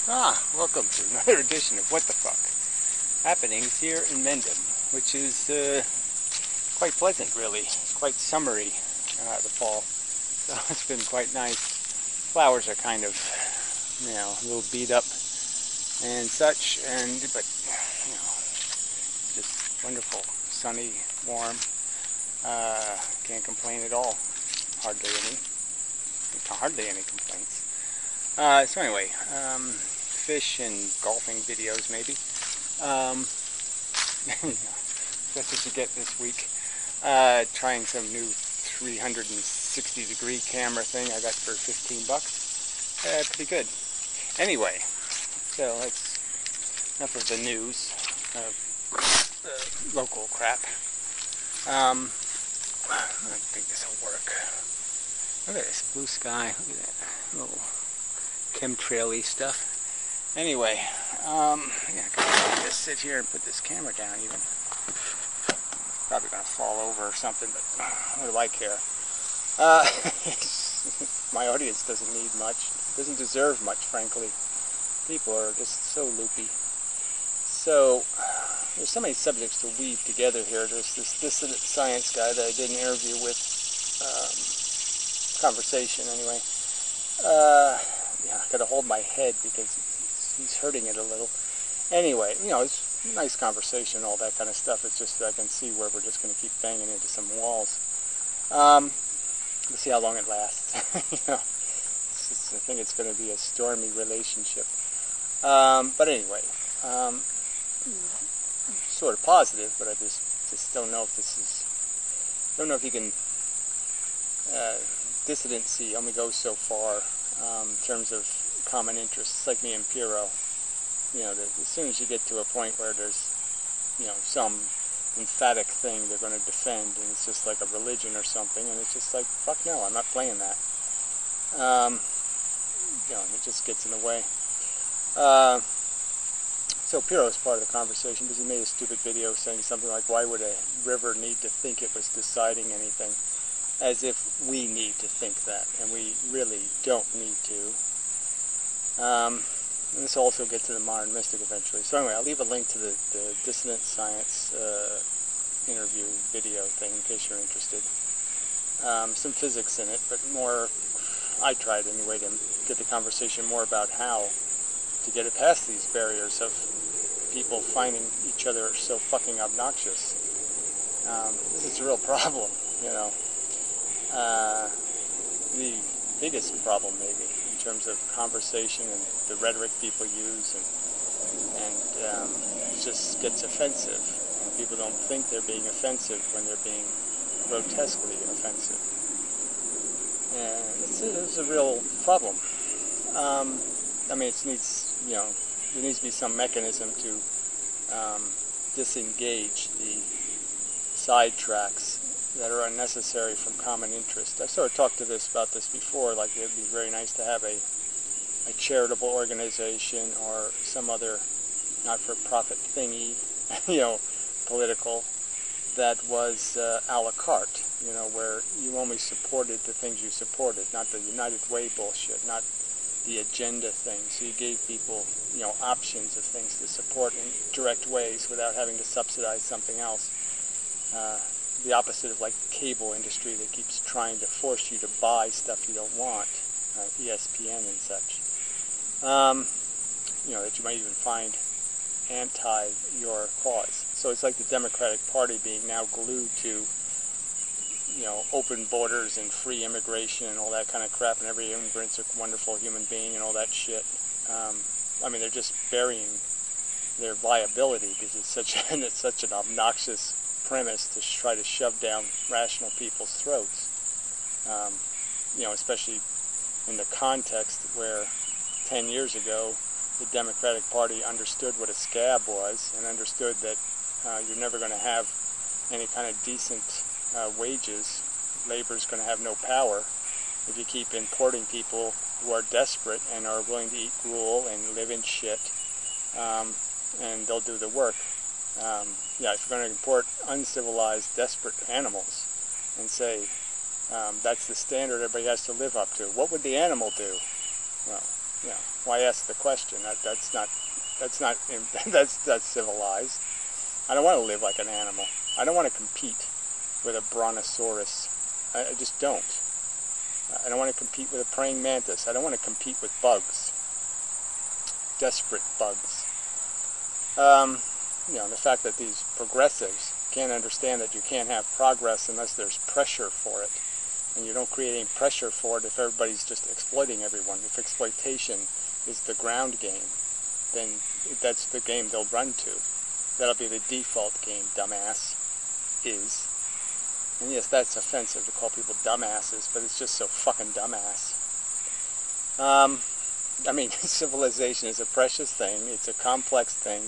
Welcome to another edition of What the Fuck Happenings here in Mendham, which is quite pleasant, really. It's quite summery, the fall, so it's been quite nice. Flowers are kind of, a little beat up and such, but just wonderful, sunny, warm. Can't complain at all. Hardly any complaints. So anyway, fish and golfing videos maybe. That's what you get this week. Trying some new 360-degree camera thing I got for $15. Pretty good. Anyway, so that's enough of the news of local crap. I don't think this will work. Look at this blue sky. Look at that little chemtrail-y stuff. Anyway, I just sit here and put this camera down even. Probably going to fall over or something, but what do I care? My audience doesn't need much. Doesn't deserve much, frankly. People are just so loopy. So, there's so many subjects to weave together here. There's this dissident science guy that I did an interview with, conversation anyway. I gotta hold my head because he's hurting it a little. Anyway, it's a nice conversation, all that kind of stuff. It's just that I can see where we're just going to keep banging into some walls. We'll see how long it lasts. I think it's going to be a stormy relationship. But anyway, sort of positive, but I just don't know if this is. Don't know if you can. Dissidency only goes so far in terms of common interests. It's like me and Piero. As soon as you get to a point where there's, some emphatic thing they're going to defend, and it's just like a religion or something, and it's just like, fuck no, I'm not playing that. It just gets in the way. So Piero's part of the conversation because he made a stupid video saying something like, why would a river need to think it was deciding anything? As if we need to think that, and we really don't need to. And this also gets to the modern mystic eventually. So anyway, I'll leave a link to the Dissident Science interview video thing in case you're interested. Some physics in it, but more, I tried anyway to get the conversation more about how to get it past these barriers of people finding each other so fucking obnoxious. This is a real problem, The biggest problem, maybe, in terms of conversation and the rhetoric people use, and it just gets offensive. And people don't think they're being offensive when they're being grotesquely offensive. And it's a real problem. There needs to be some mechanism to disengage the sidetracks that are unnecessary from common interest. I sort of talked about this before, like it would be very nice to have a charitable organization or some other not-for-profit thingy, political, that was a la carte, where you only supported the things you supported, not the United Way bullshit, not the agenda thing. So you gave people, options of things to support in direct ways without having to subsidize something else. The opposite of like the cable industry that keeps trying to force you to buy stuff you don't want, ESPN and such. That you might even find anti your cause. So it's like the Democratic Party being now glued to, open borders and free immigration and all that kind of crap, and every immigrant's a wonderful human being and all that shit. They're just burying their viability because it's such an obnoxious premise to try to shove down rational people's throats. Especially in the context where 10 years ago the Democratic Party understood what a scab was and understood that you're never going to have any kind of decent wages. Labor's going to have no power if you keep importing people who are desperate and are willing to eat gruel and live in shit, and they'll do the work. If you're going to import uncivilized, desperate animals and say that's the standard everybody has to live up to, what would the animal do? Well, You know, why ask the question? That's not that's civilized. I don't want to live like an animal. I don't want to compete with a brontosaurus. I just don't. I don't want to compete with a praying mantis. I don't want to compete with bugs. Desperate bugs. You know, the fact that these progressives can't understand that you can't have progress unless there's pressure for it. And you don't create any pressure for it if everybody's just exploiting everyone. If exploitation is the ground game, then that's the game they'll run to. That'll be the default game, dumbass, is. And yes, that's offensive to call people dumbasses, but it's just so fucking dumbass. I mean, civilization is a precious thing. It's a complex thing.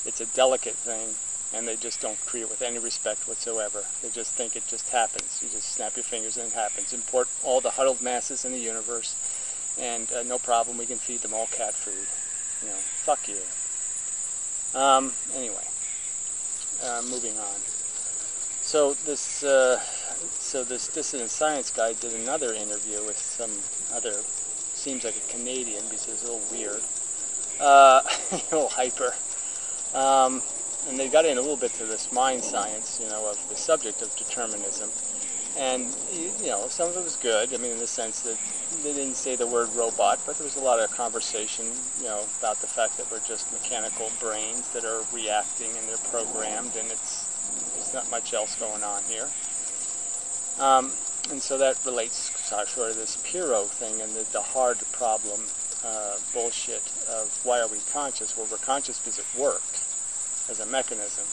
It's a delicate thing. And they just don't treat it with any respect whatsoever. They just think it just happens. You just snap your fingers and it happens. Import all the huddled masses in the universe, and no problem, we can feed them all cat food. You know, fuck you. Anyway, moving on. So this dissident science guy did another interview with some other, seems like a Canadian because he's a little weird, a little hyper. And they got in a little bit to this mind science, you know, of the subject of determinism. And, you know, some of it was good, I mean, in the sense that they didn't say the word robot, but there was a lot of conversation, you know, about the fact that we're just mechanical brains that are reacting and they're programmed, and there's not much else going on here. And so that relates sort of this Pyrrho thing and the hard problem bullshit of why are we conscious? Well, we're conscious because it worked as a mechanism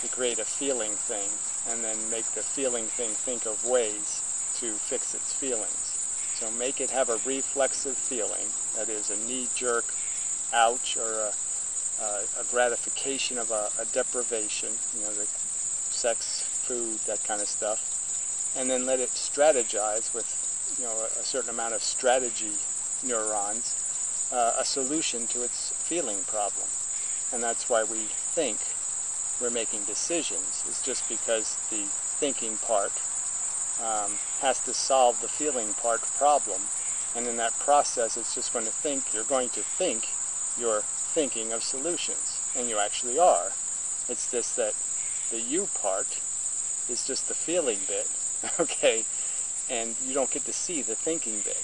to create a feeling thing and then make the feeling thing think of ways to fix its feelings. So make it have a reflexive feeling, that is a knee-jerk ouch or a gratification of a deprivation, you know, the sex, food, that kind of stuff, and then let it strategize with, you know, a certain amount of strategy neurons, a solution to its feeling problem. And that's why we think we're making decisions. It's just because the thinking part has to solve the feeling part problem. And in that process, it's just going to think, you're going to think you're thinking of solutions. And you actually are. It's just that the you part is just the feeling bit, okay? And you don't get to see the thinking bit.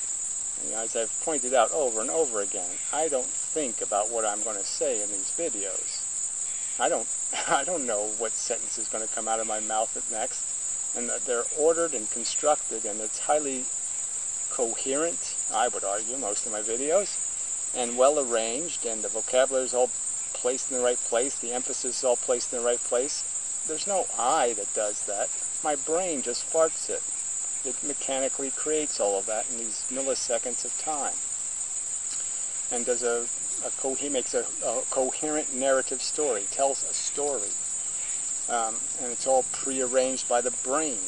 You know, as I've pointed out over and over again, I don't think about what I'm going to say in these videos. I don't know what sentence is going to come out of my mouth next, and that they're ordered and constructed, and it's highly coherent, I would argue, most of my videos, and well arranged, and the vocabulary is all placed in the right place, the emphasis is all placed in the right place. There's no I that does that. My brain just farts it. It mechanically creates all of that in these milliseconds of time, and does he makes a coherent narrative story, tells a story, and it's all prearranged by the brain,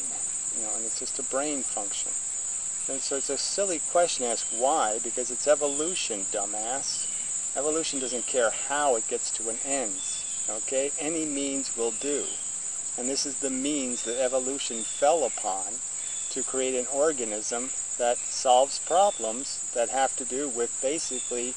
you know, and it's just a brain function. And so it's a silly question to ask why, because it's evolution, dumbass. Evolution doesn't care how it gets to an end, okay? Any means will do, and this is the means that evolution fell upon to create an organism that solves problems that have to do with basically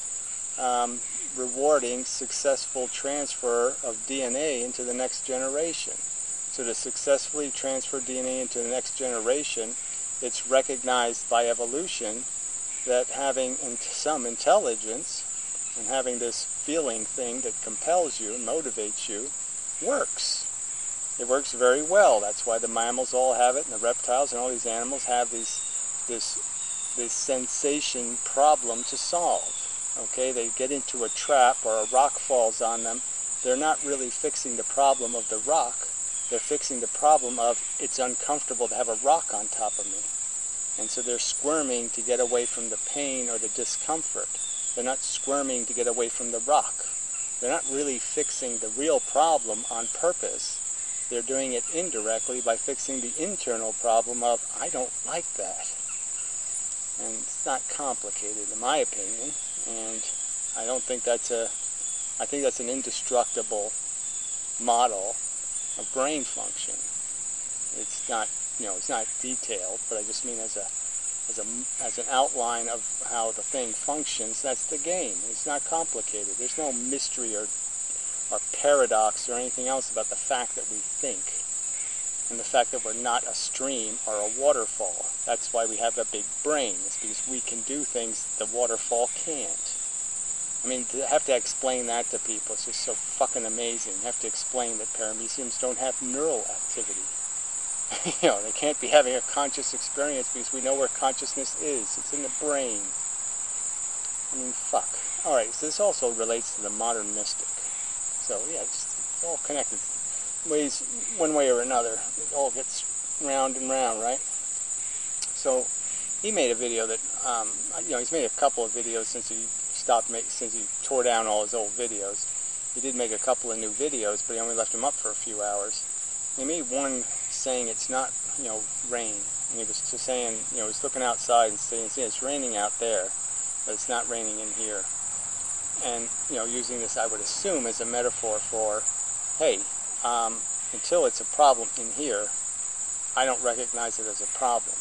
rewarding successful transfer of DNA into the next generation. So to successfully transfer DNA into the next generation, it's recognized by evolution that having some intelligence and having this feeling thing that compels you and motivates you works. It works very well. That's why the mammals all have it, and the reptiles and all these animals have this sensation problem to solve. Okay, they get into a trap or a rock falls on them. They're not really fixing the problem of the rock. They're fixing the problem of it's uncomfortable to have a rock on top of me. And so they're squirming to get away from the pain or the discomfort. They're not squirming to get away from the rock. They're not really fixing the real problem on purpose. They're doing it indirectly by fixing the internal problem of, I don't like that. And it's not complicated, in my opinion. And I don't think I think that's an indestructible model of brain function. It's not, you know, it's not detailed, but I just mean as as an outline of how the thing functions. That's the game. It's not complicated. There's no mystery or paradox or anything else about the fact that we think, and the fact that we're not a stream or a waterfall. That's why we have a big brain. It's because we can do things the waterfall can't. I mean, to have to explain that to people is just so fucking amazing. You have to explain that parameciums don't have neural activity. You know, they can't be having a conscious experience because we know where consciousness is. It's in the brain. I mean, fuck. Alright, so this also relates to the modern mystic. So, yeah, it's all connected. Ways, one way or another. It all gets round and round, right? So, he made a video that, you know, he's made a couple of videos since he since he tore down all his old videos. He did make a couple of new videos, but he only left them up for a few hours. He made one saying it's not, you know, rain. And he was just saying, you know, he's looking outside and saying, yeah, it's raining out there, but it's not raining in here. And, you know, using this, I would assume, as a metaphor for, hey, until it's a problem in here, I don't recognize it as a problem.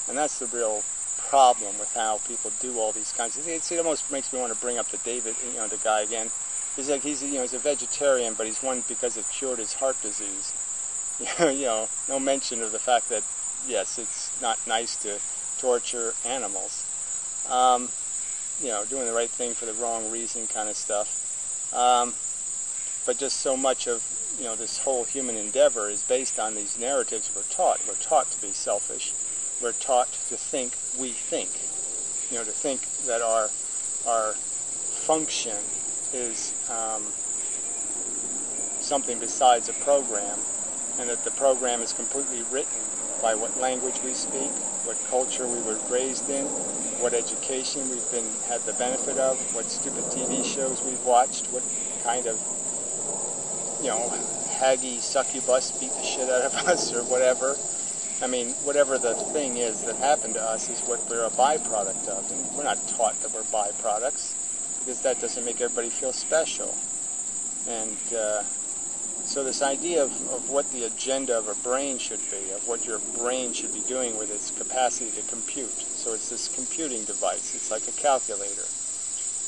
And that's the real problem with how people do all these kinds of things. It almost makes me want to bring up the David, you know, the guy again. He's like, he's a vegetarian, but he's one because it cured his heart disease. You know, no mention of the fact that, yes, it's not nice to torture animals. You know, doing the right thing for the wrong reason kind of stuff. But just so much of, you know, this whole human endeavor is based on these narratives we're taught. We're taught to be selfish. We're taught to think we think. You know, to think that our function is something besides a program, and that the program is completely written by what language we speak, what culture we were raised in, what education we've had the benefit of, what stupid TV shows we've watched, what kind of, you know, haggy succubus beat the shit out of us or whatever. I mean, whatever the thing is that happened to us is what we're a byproduct of. And we're not taught that we're byproducts, because that doesn't make everybody feel special. And so this idea of what the agenda of a brain should be, of what your brain should be doing with its capacity to compute. So it's this computing device. It's like a calculator.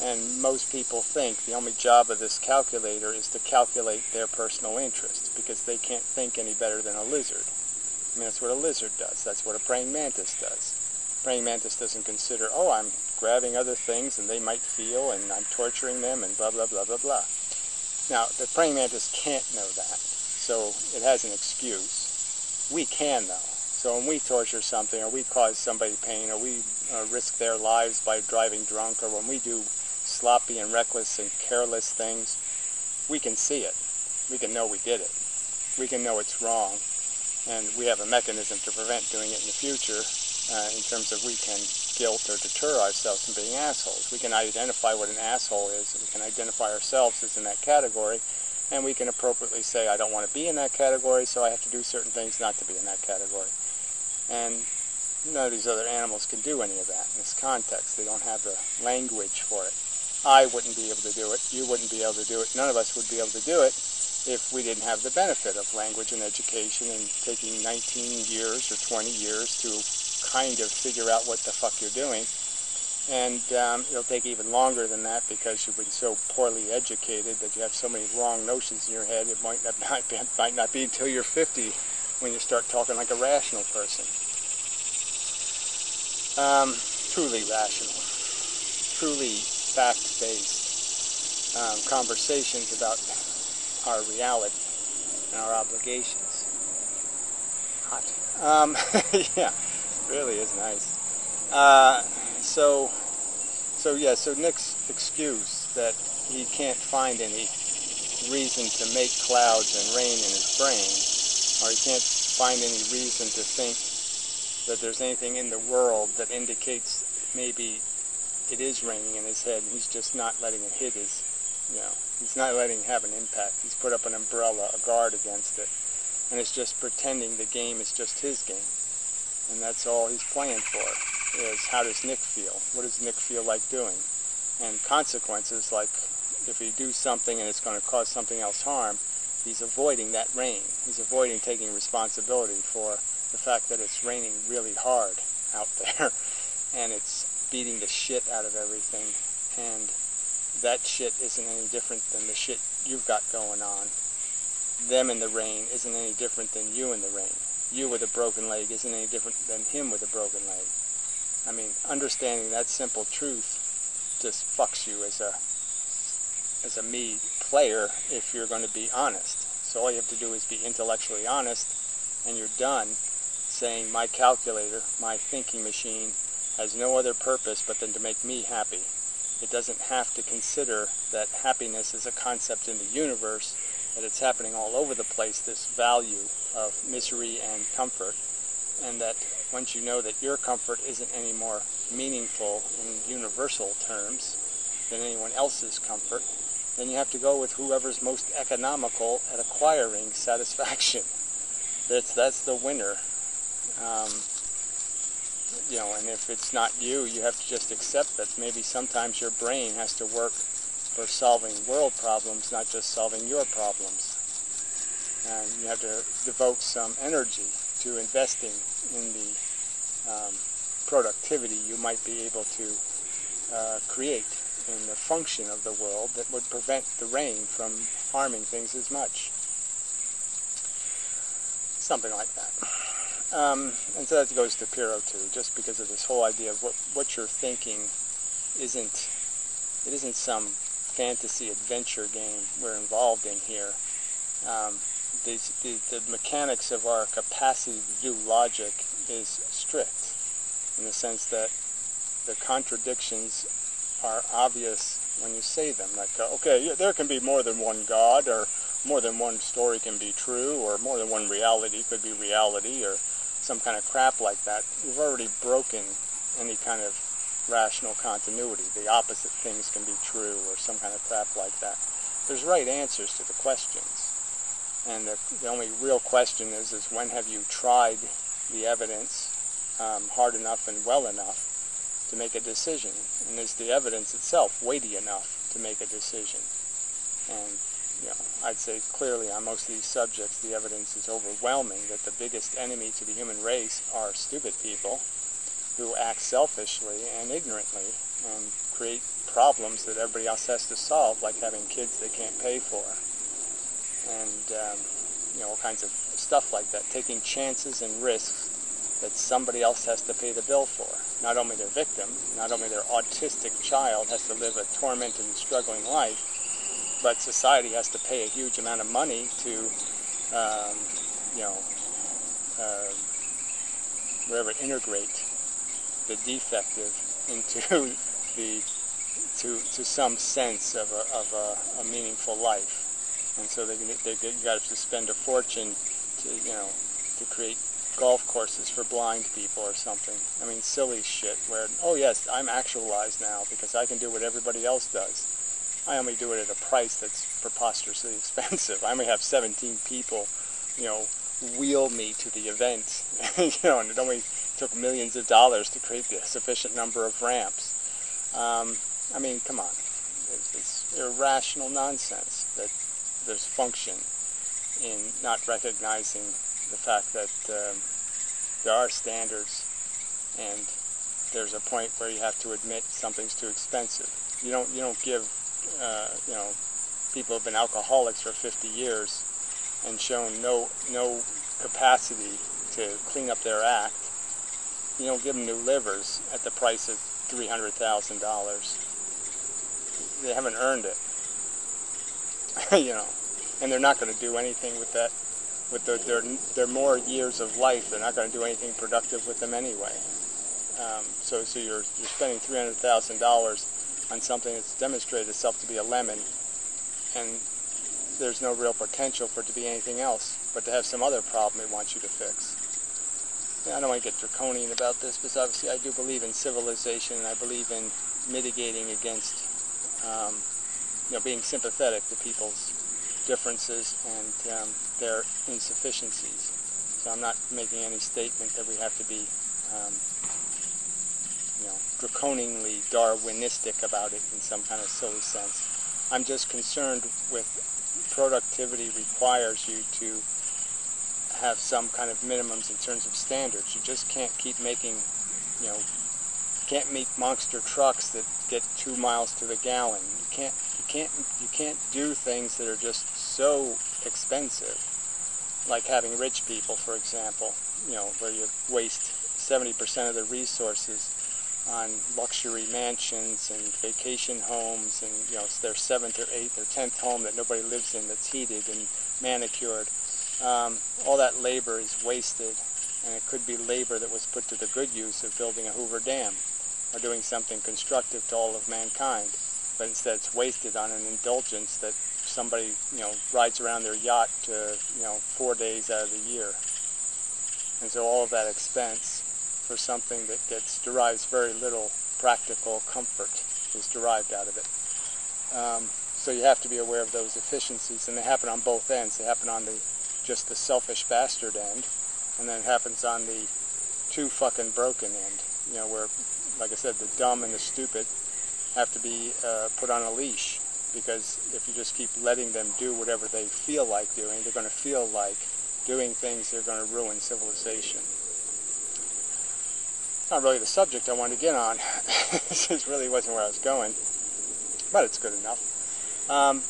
And most people think the only job of this calculator is to calculate their personal interest, because they can't think any better than a lizard. I mean, that's what a lizard does. That's what a praying mantis does. Praying mantis doesn't consider, oh, I'm grabbing other things and they might feel and I'm torturing them and blah, blah, blah, blah, blah. Now, the praying mantis can't know that, so it has an excuse. We can, though. So when we torture something, or we cause somebody pain, or we risk their lives by driving drunk, or when we do sloppy and reckless and careless things, we can see it. We can know we did it. We can know it's wrong. And we have a mechanism to prevent doing it in the future, in terms of we can guilt or deter ourselves from being assholes. We can identify what an asshole is, we can identify ourselves as in that category, and we can appropriately say, I don't want to be in that category, so I have to do certain things not to be in that category. And none of these other animals can do any of that in this context. They don't have the language for it. I wouldn't be able to do it, you wouldn't be able to do it, none of us would be able to do it if we didn't have the benefit of language and education and taking 19 years or 20 years to kind of figure out what the fuck you're doing. And it'll take even longer than that because you've been so poorly educated that you have so many wrong notions in your head. It might not be until you're 50 when you start talking like a rational person. Truly rational, truly fact-based conversations about our reality and our obligations. Hot. Yeah, really is nice. So Nick's excuse that he can't find any reason to make clouds and rain in his brain, or he can't find any reason to think that there's anything in the world that indicates maybe it is raining in his head, and he's just not letting it hit his, he's not letting it have an impact. He's put up an umbrella, a guard against it, and it's just pretending the game is just his game. And that's all he's playing for, is how does Nick feel? What does Nick feel like doing? And consequences, like if he do something and it's going to cause something else harm, he's avoiding that rain. He's avoiding taking responsibility for the fact that it's raining really hard out there, and it's beating the shit out of everything, and that shit isn't any different than the shit you've got going on. Them in the rain isn't any different than you in the rain. You with a broken leg isn't any different than him with a broken leg. I mean, understanding that simple truth just fucks you as a me player if you're going to be honest. So all you have to do is be intellectually honest, and you're done saying my calculator, my thinking machine, has no other purpose but than to make me happy. It doesn't have to consider that happiness is a concept in the universe, that it's happening all over the place, this value of misery and comfort, and that once you know that your comfort isn't any more meaningful in universal terms than anyone else's comfort, then you have to go with whoever's most economical at acquiring satisfaction. That's the winner. And if it's not you, you have to just accept that maybe sometimes your brain has to work for solving world problems, not just solving your problems. And you have to devote some energy to investing in the productivity you might be able to create in the function of the world that would prevent the rain from harming things as much. Something like that. And so that goes to Pyrrho too, just because of this whole idea of what you're thinking isn't some fantasy adventure game we're involved in here. The mechanics of our capacity to do logic is strict, in the sense that the contradictions are obvious when you say them. Like, there can be more than one God, or more than one story can be true, or more than one reality could be reality, or some kind of crap like that. We've already broken any kind of rational continuity. The opposite things can be true, or some kind of crap like that. There's right answers to the questions. And the only real question is when have you tried the evidence hard enough and well enough to make a decision? And is the evidence itself weighty enough to make a decision? And I'd say clearly on most of these subjects the evidence is overwhelming that the biggest enemy to the human race are stupid people who act selfishly and ignorantly and create problems that everybody else has to solve, like having kids they can't pay for, and all kinds of stuff like that, taking chances and risks that somebody else has to pay the bill for. Not only their victim, not only their autistic child has to live a tormented and struggling life, but society has to pay a huge amount of money to, integrate the defective into to some sense of a meaningful life. And so they got to spend a fortune to create golf courses for blind people or something. I mean, silly shit where, oh yes, I'm actualized now because I can do what everybody else does. I only do it at a price that's preposterously expensive. I only have 17 people, wheel me to the event, and it only took millions of dollars to create the sufficient number of ramps. I mean, come on. It's irrational nonsense that there's function in not recognizing the fact that there are standards, and there's a point where you have to admit something's too expensive. You don't give people who've been alcoholics for 50 years and shown no capacity to clean up their act. You don't give them new livers at the price of $300,000. They haven't earned it, and they're not going to do anything with that. With their more years of life, they're not going to do anything productive with them anyway. So you're spending $300,000 on something that's demonstrated itself to be a lemon, and there's no real potential for it to be anything else, but to have some other problem it wants you to fix. I don't want to get draconian about this, because obviously I do believe in civilization, and I believe in mitigating against, being sympathetic to people's differences and their insufficiencies. So I'm not making any statement that we have to be, draconianly Darwinistic about it in some kind of silly sense. I'm just concerned with productivity requires you to have some kind of minimums in terms of standards. You just can't keep making you know, can't make monster trucks that get 2 miles to the gallon. You can't do things that are just so expensive, like having rich people, for example, you know, where you waste 70% of the resources on luxury mansions and vacation homes, and you know, it's their 7th or 8th or 10th home that nobody lives in, that's heated and manicured. All that labor is wasted, and it could be labor that was put to the good use of building a Hoover Dam or doing something constructive to all of mankind. But instead it's wasted on an indulgence that somebody, you know, rides around their yacht to, you know, 4 days out of the year. And so all of that expense for something that derives very little practical comfort is derived out of it. So you have to be aware of those efficiencies, and they happen on both ends. They happen on just the selfish bastard end, and then it happens on the too fucking broken end, you know, where, like I said, the dumb and the stupid have to be put on a leash, because if you just keep letting them do whatever they feel like doing, they're going to feel like doing things that are going to ruin civilization. It's not really the subject I wanted to get on. This really wasn't where I was going, but it's good enough.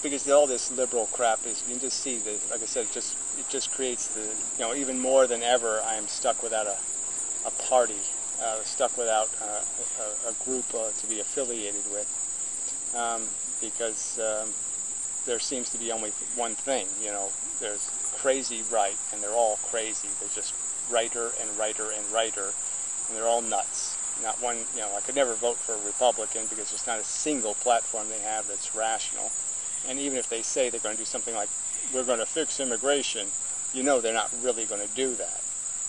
Because all this liberal crap is, you can just see that, like I said, it just creates the, you know, even more than ever, I am stuck without a party, stuck without a group to be affiliated with, because there seems to be only one thing, you know. There's crazy right, and they're all crazy. They're just righter and righter and righter, and they're all nuts. Not one, you know, I could never vote for a Republican because there's not a single platform they have that's rational. And even if they say they're going to do something like, we're going to fix immigration, you know they're not really going to do that.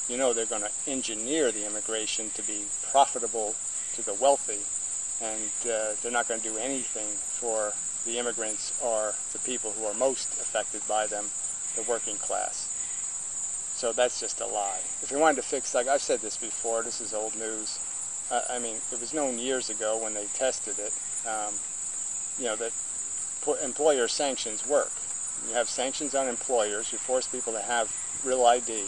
You know they're going to engineer the immigration to be profitable to the wealthy, and they're not going to do anything for the immigrants or the people who are most affected by them, the working class. So that's just a lie. If you wanted to fix, like I've said this before, this is old news. I mean, it was known years ago when they tested it, you know, that employer sanctions work. You have sanctions on employers, you force people to have real ID,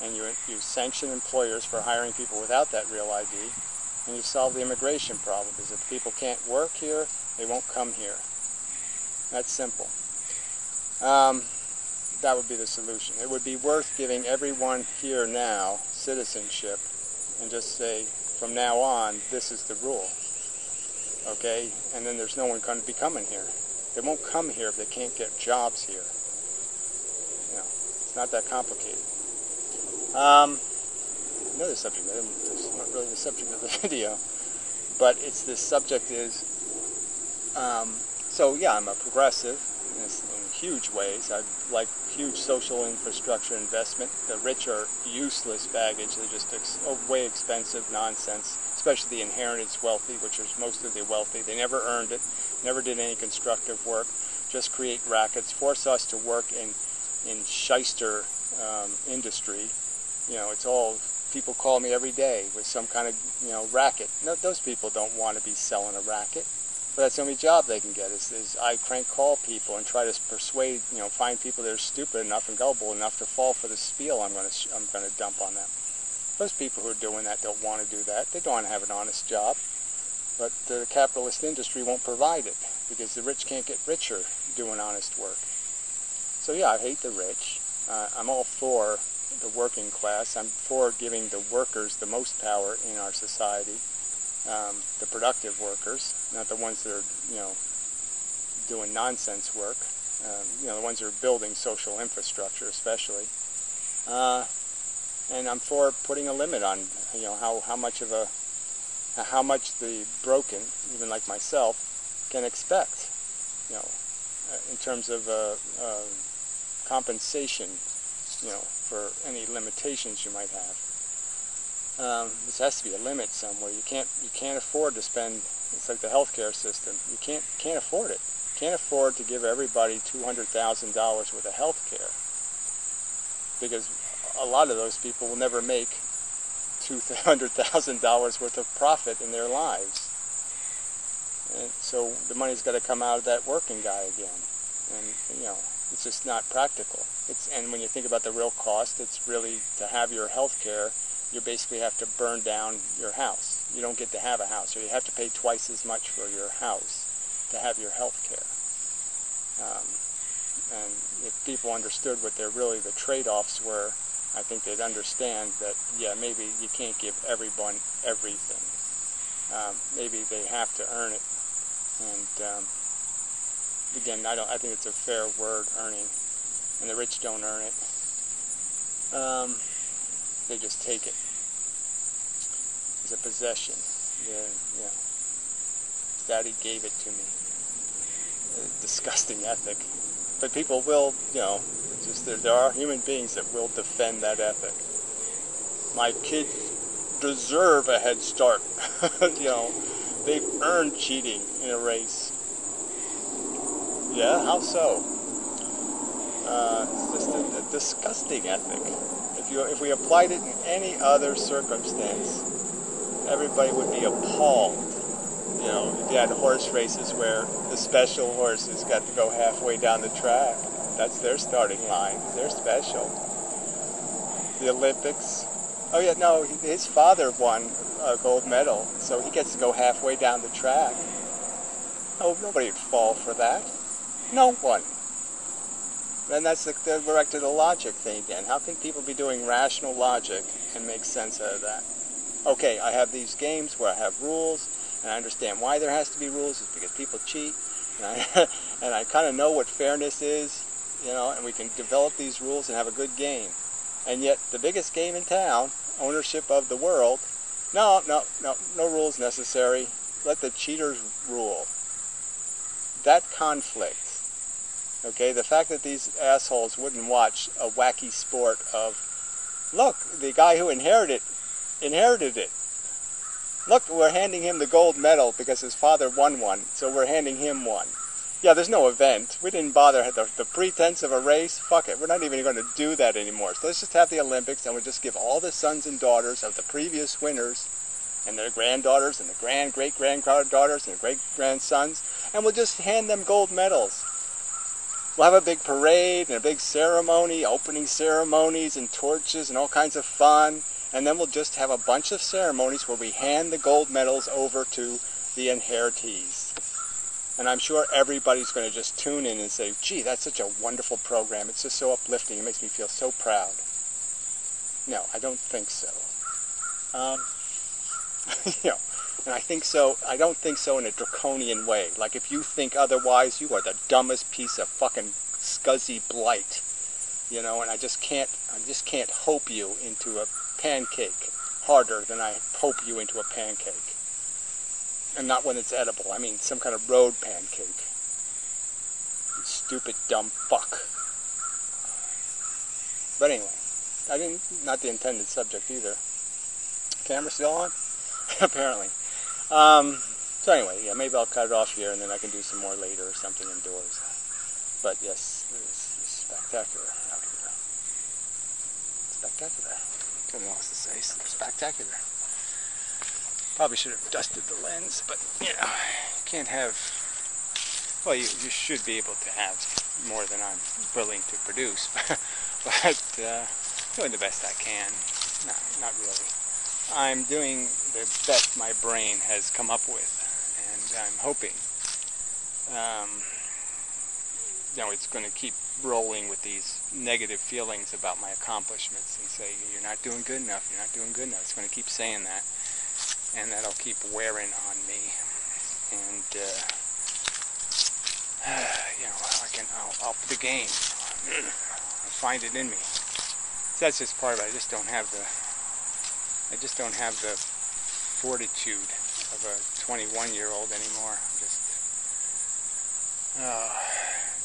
and you sanction employers for hiring people without that real ID, and you solve the immigration problem, because if people can't work here, they won't come here. That's simple. That would be the solution. It would be worth giving everyone here now citizenship and just say, from now on, this is the rule. Okay? And then there's no one going to be coming here. They won't come here if they can't get jobs here. You know, it's not that complicated. Another subject, it's not really the subject of the video, but it's this subject is, so yeah, I'm a progressive in huge ways. I like huge social infrastructure investment. The rich are useless baggage. They're just way expensive nonsense, especially the inheritance wealthy, which is most of the wealthy. They never earned it, never did any constructive work, just create rackets, force us to work in shyster industry. You know, it's all, people call me every day with some kind of, you know, racket. No, those people don't want to be selling a racket. But that's the only job they can get is I crank call people and try to persuade, you know, find people that are stupid enough and gullible enough to fall for the spiel I'm going to dump on them. Those people who are doing that don't want to do that. They don't want to have an honest job. But the capitalist industry won't provide it because the rich can't get richer doing honest work. So yeah, I hate the rich. I'm all for the working class. I'm for giving the workers the most power in our society. The productive workers, not the ones that are, you know, doing nonsense work. You know, the ones that are building social infrastructure, especially. And I'm for putting a limit on, you know, how much the broken, even like myself, can expect. You know, in terms of compensation, you know, for any limitations you might have. There has to be a limit somewhere. You can't afford to spend. It's like the healthcare system. You can't afford it. You can't afford to give everybody $200,000 worth of health care, because a lot of those people will never make $200,000 worth of profit in their lives. And so the money's got to come out of that working guy again. And, you know, it's just not practical. And when you think about the real cost, it's really to have your health care you basically have to burn down your house. You don't get to have a house, or you have to pay twice as much for your house to have your health care. And if people understood what really the trade-offs were, I think they'd understand that, yeah, maybe you can't give everyone everything. Maybe they have to earn it. And again, I think it's a fair word, earning. And the rich don't earn it. They just take it as a possession. Yeah. Daddy gave it to me. A disgusting ethic. But people will, there are human beings that will defend that ethic. My kids deserve a head start. They've earned cheating in a race. Yeah, how so? It's just a disgusting ethic. If we applied it in any other circumstance, everybody would be appalled. If you had horse races where the special horses got to go halfway down the track, that's their starting line. They're special. The Olympics. Oh yeah, no, his father won a gold medal, so he gets to go halfway down the track. Oh, nobody would fall for that. No one. And that's we're back to the logic thing again. How can people be doing rational logic and make sense out of that? Okay, I have these games where I have rules, and I understand why there has to be rules. It's because people cheat, and I kind of know what fairness is, and we can develop these rules and have a good game. And yet, the biggest game in town, ownership of the world, no rules necessary. Let the cheaters rule. That conflict. Okay, the fact that these assholes wouldn't watch a wacky sport of, look, the guy who inherited it. Look, we're handing him the gold medal because his father won one, so we're handing him one. Yeah, there's no event. We didn't bother the pretense of a race. Fuck it, we're not even going to do that anymore. So let's just have the Olympics, and we'll just give all the sons and daughters of the previous winners and their granddaughters and the great-granddaughters and the great-grandsons, and we'll just hand them gold medals. We'll have a big parade and a big ceremony, opening ceremonies and torches and all kinds of fun. And then we'll just have a bunch of ceremonies where we hand the gold medals over to the inheritees. And I'm sure everybody's going to just tune in and say, gee, that's such a wonderful program. It's just so uplifting. It makes me feel so proud. No, I don't think so. And I don't think so in a draconian way. Like, if you think otherwise, you are the dumbest piece of fucking scuzzy blight. And I just can't hope you into a pancake harder than I hope you into a pancake. And not when it's edible. I mean some kind of road pancake. You stupid dumb fuck. But anyway, not the intended subject either. Camera still on? Apparently. So anyway, yeah, maybe I'll cut it off here and then I can do some more later or something indoors. But yes, it's spectacular out here. Spectacular. I don't know what else to say. Spectacular. Probably should have dusted the lens, but you can't have. Well, you should be able to have more than I'm willing to produce, but doing the best I can. No, not really. I'm doing the best my brain has come up with, and I'm hoping it's going to keep rolling with these negative feelings about my accomplishments and say, you're not doing good enough, you're not doing good enough. It's going to keep saying that, and that'll keep wearing on me. And I'll up the game. I find it in me. So that's just part of it. I just don't have the fortitude of a 21-year-old anymore.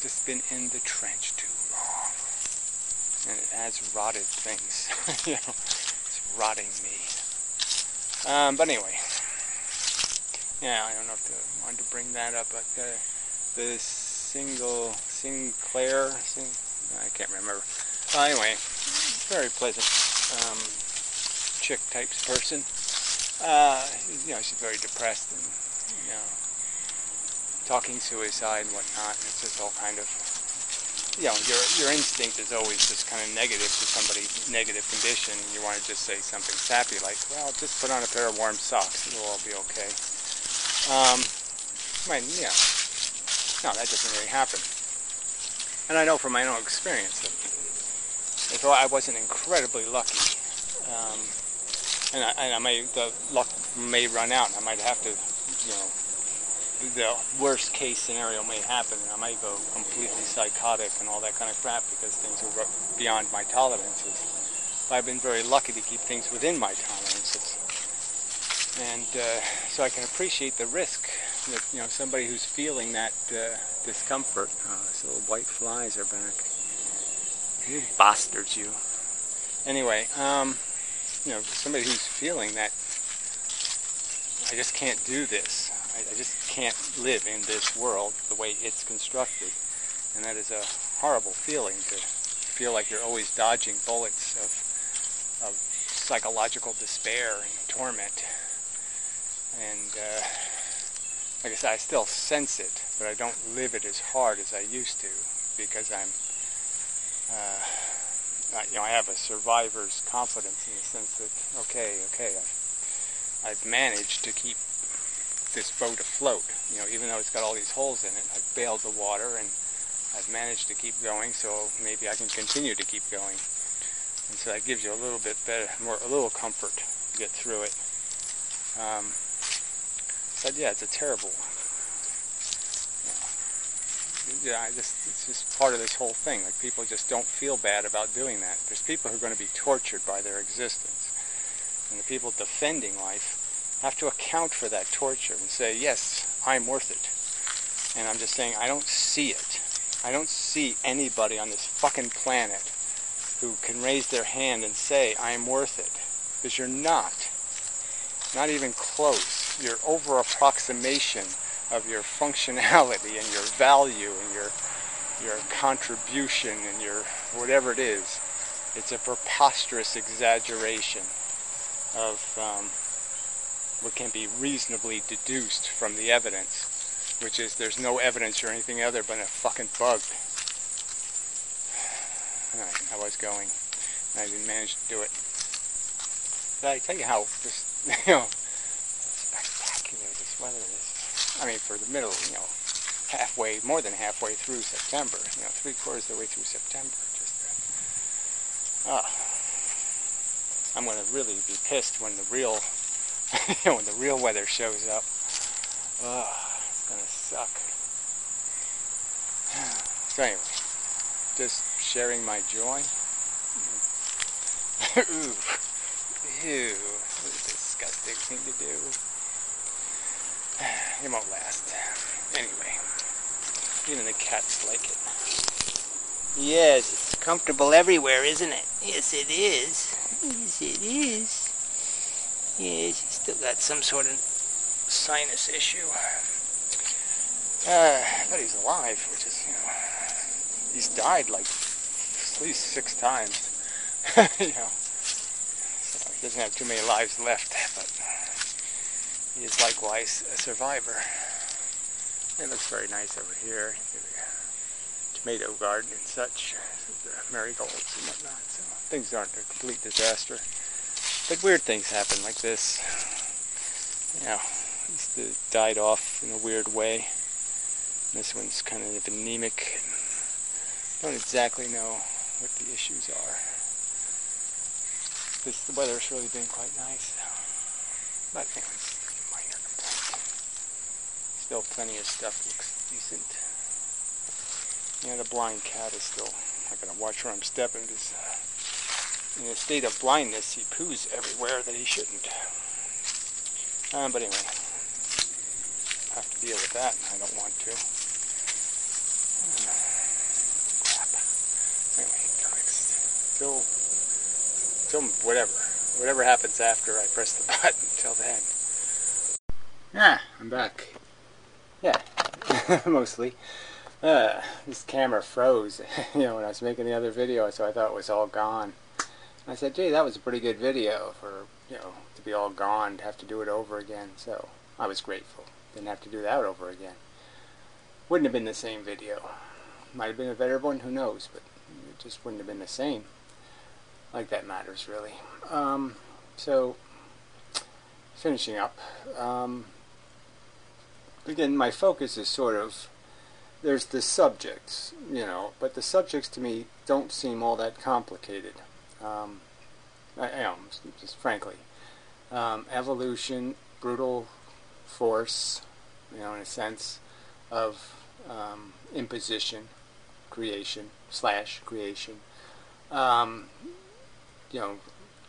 Just been in the trench too long, and it has rotted things. It's rotting me. But anyway, yeah, I don't know if I wanted to bring that up, but the Sinclair, I can't remember. Anyway, very pleasant chick types person. She's very depressed and talking suicide and whatnot. And it's just all kind of you know, your instinct is always just kind of negative to somebody's negative condition, and you want to just say something sappy like, well, just put on a pair of warm socks, it'll all be okay. Yeah, no, that doesn't really happen. And I know from my own experience that if I wasn't incredibly lucky, the luck may run out, and I might have to, you know, the worst case scenario may happen, and I might go completely psychotic and all that kind of crap because things are beyond my tolerances. But I've been very lucky to keep things within my tolerances, and so I can appreciate the risk that, you know, somebody who's feeling that discomfort. Oh, these little white flies are back. You bastards, you. Anyway, you know, somebody who's feeling that I just can't do this. I just can't live in this world the way it's constructed. And that is a horrible feeling, to feel like you're always dodging bullets of psychological despair and torment. And like I said, I still sense it, but I don't live it as hard as I used to, because I'm, you know, I have a survivor's confidence in the sense that, okay, I've managed to keep this boat afloat. You know, even though it's got all these holes in it, I've bailed the water and I've managed to keep going, so maybe I can continue to keep going. And so that gives you a little bit better, a little comfort to get through it. But yeah, it's a terrible, you know, it's just part of this whole thing. Like, people just don't feel bad about doing that. There's people who are going to be tortured by their existence. And the people defending life have to account for that torture and say, yes, I'm worth it. And I'm just saying, I don't see it. I don't see anybody on this fucking planet who can raise their hand and say, I'm worth it. Because you're not. Not even close. Your over-approximation of your functionality and your value and your contribution and your whatever it is, it's a preposterous exaggeration of what can be reasonably deduced from the evidence, which is there's no evidence or anything other but a fucking bug. Alright, I was going, and I didn't manage to do it. But I tell you how this, you know, spectacular this weather is. I mean, for the middle, you know, halfway, more than halfway through September, you know, 3/4 of the way through September, just, I'm going to really be pissed when the real, you know, when the real weather shows up. It's going to suck. So anyway, just sharing my joy. Ooh, what a disgusting thing to do. It won't last. Anyway, even the cats like it. Yes, it's comfortable everywhere, isn't it? Yes, it is. Yes, it is. Yes, he's still got some sort of sinus issue. But he's alive, which is, you know, he's died like at least 6 times. You know, so he doesn't have too many lives left, but he is likewise a survivor. It looks very nice over here. Tomato garden and such, the marigolds and whatnot. So things aren't a complete disaster, but weird things happen like this. You know, this died off in a weird way. This one's kind of anemic. Don't exactly know what the issues are. The weather's really been quite nice, but anyways, minor complaint. Still plenty of stuff looks decent. Yeah, the blind cat is still, I gotta watch where I'm stepping, because in a state of blindness he poos everywhere that he shouldn't. But anyway, I have to deal with that, and I don't want to. Crap. Anyway, till whatever happens after I press the button. Till then. Yeah, I'm back. Yeah, mostly. This camera froze, you know, when I was making the other video, so I thought it was all gone. I said, gee, that was a pretty good video for, you know, to be all gone, to have to do it over again. So I was grateful. Didn't have to do that over again. Wouldn't have been the same video. Might have been a better one, who knows, but it just wouldn't have been the same. Like that matters, really. So, finishing up. Again, my focus is sort of, there's the subjects, but the subjects to me don't seem all that complicated. Just frankly. Evolution, brutal force, in a sense of imposition, creation,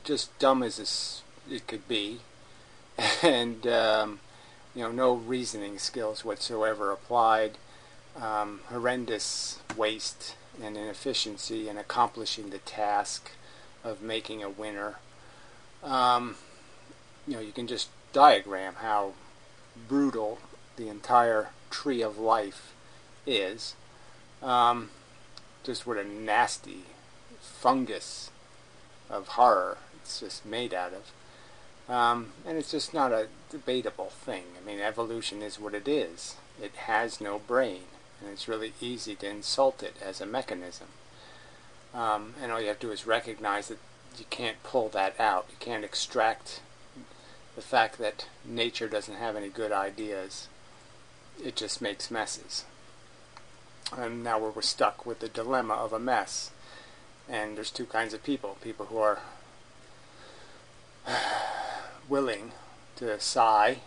just dumb as it could be, and no reasoning skills whatsoever applied, horrendous waste and inefficiency in accomplishing the task of making a winner. You can just diagram how brutal the entire tree of life is. Just what a nasty fungus of horror it's just made out of. And it's just not a debatable thing. I mean, evolution is what it is. It has no brain, and it's really easy to insult it as a mechanism. And all you have to do is recognize that you can't pull that out. You can't extract the fact that nature doesn't have any good ideas. It just makes messes. And now we're stuck with the dilemma of a mess. And there's two kinds of people. People who are willing to sigh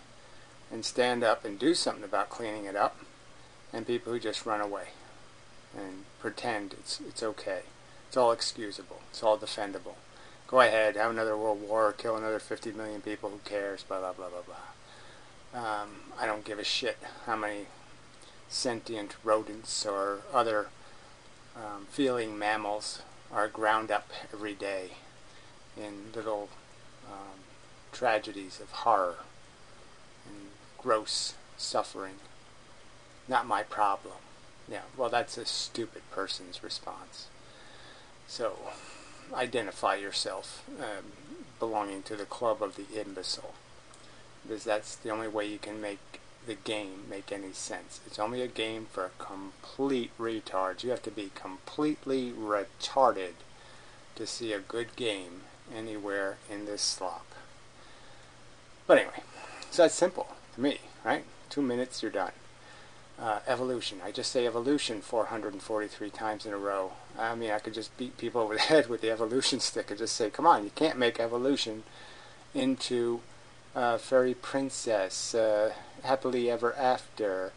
and stand up and do something about cleaning it up, and people who just run away and pretend it's okay. It's all excusable. It's all defendable. Go ahead, have another world war, kill another 50 million people, who cares, blah, blah, blah, blah, blah. I don't give a shit how many sentient rodents or other feeling mammals are ground up every day in little tragedies of horror and gross suffering. Not my problem. Yeah, well, that's a stupid person's response. So, identify yourself belonging to the club of the imbecile, because that's the only way you can make the game make any sense. It's only a game for complete retards. You have to be completely retarded to see a good game anywhere in this slop. But anyway, so that's simple to me, right? 2 minutes, you're done. Evolution. I just say evolution 443 times in a row. I mean, I could just beat people over the head with the evolution stick and just say, come on, you can't make evolution into fairy princess, happily ever after,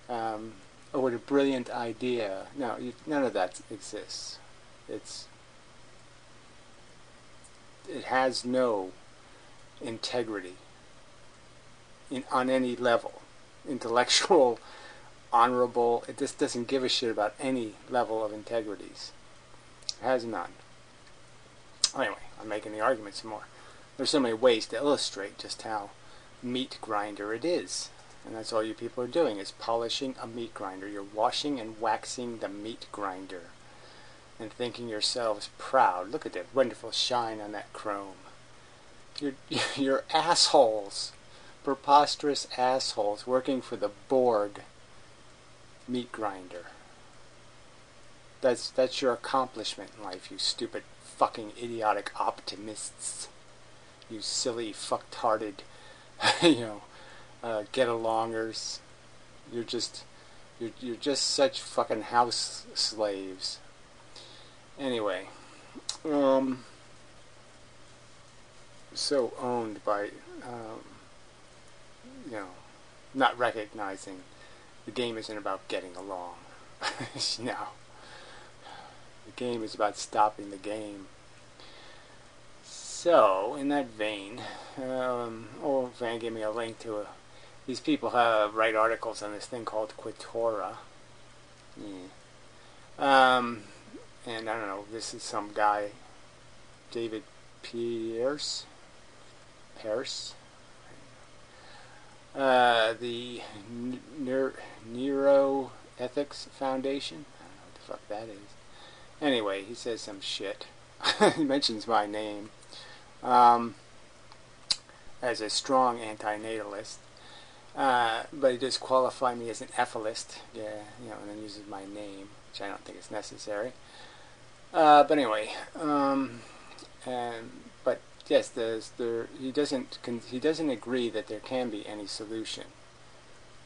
oh, what a brilliant idea. No, none of that exists. It has no integrity on any level. Intellectual, honorable, it just doesn't give a shit about any level of integrities. It has none. Anyway, I'm making the argument some more. There's so many ways to illustrate just how meat grinder it is. And that's all you people are doing, is polishing a meat grinder. You're washing and waxing the meat grinder and thinking yourselves proud. Look at that wonderful shine on that chrome. You're assholes. Preposterous assholes working for the Borg meat grinder. That's your accomplishment in life, you stupid fucking idiotic optimists. You silly fucktarded get-alongers. You're just such fucking house slaves. Anyway, so owned by not recognizing the game isn't about getting along. No. The game is about stopping the game. So, in that vein, old Van gave me a link to these people write articles on this thing called Quatora. Yeah. And I don't know, this is some guy, David Pierce, the Neuroethics Foundation. I don't know what the fuck that is. Anyway, he says some shit. He mentions my name as a strong antinatalist. But he does qualify me as an ethicist, yeah, and then uses my name, which I don't think is necessary. But anyway, but yes, he doesn't agree that there can be any solution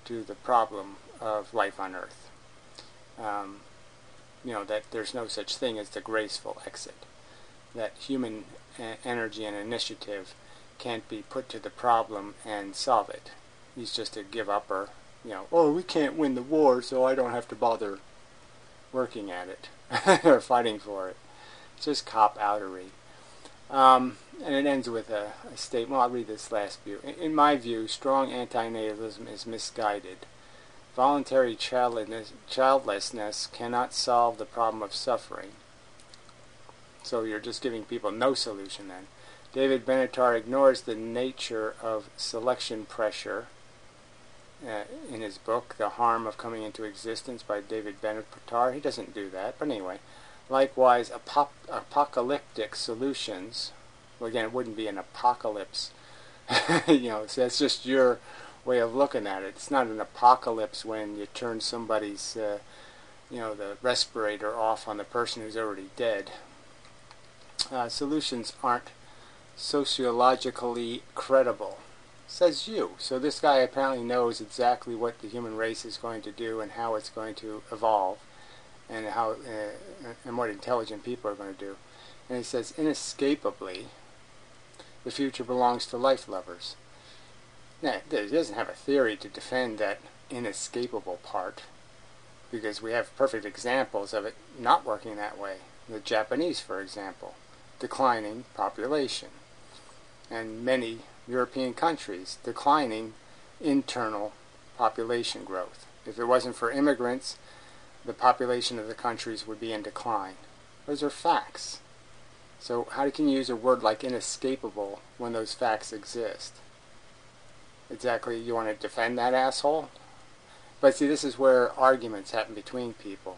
to the problem of life on Earth. That there's no such thing as the graceful exit. That human energy and initiative can't be put to the problem and solve it. He's just a give-upper. Oh, we can't win the war, so I don't have to bother working at it or fighting for it. It's just cop-outery. And it ends with a statement. Well, I'll read this last view. In my view, strong antinatalism is misguided. Voluntary childlessness cannot solve the problem of suffering. So you're just giving people no solution then. David Benatar ignores the nature of selection pressure in his book, The Harm of Coming into Existence by David Benatar. He doesn't do that, but anyway. Likewise, apocalyptic solutions, well, again, it wouldn't be an apocalypse, so that's just your way of looking at it. It's not an apocalypse when you turn somebody's, the respirator off on the person who's already dead. Solutions aren't sociologically credible, says you. So this guy apparently knows exactly what the human race is going to do and how it's going to evolve, and how and what intelligent people are going to do. And he says, inescapably, the future belongs to life lovers. Now, he doesn't have a theory to defend that inescapable part, because we have perfect examples of it not working that way. The Japanese, for example, declining population, and many European countries declining internal population growth. If it wasn't for immigrants, the population of the countries would be in decline. Those are facts. So how can you use a word like inescapable when those facts exist? Exactly, you want to defend that asshole? But see, this is where arguments happen between people,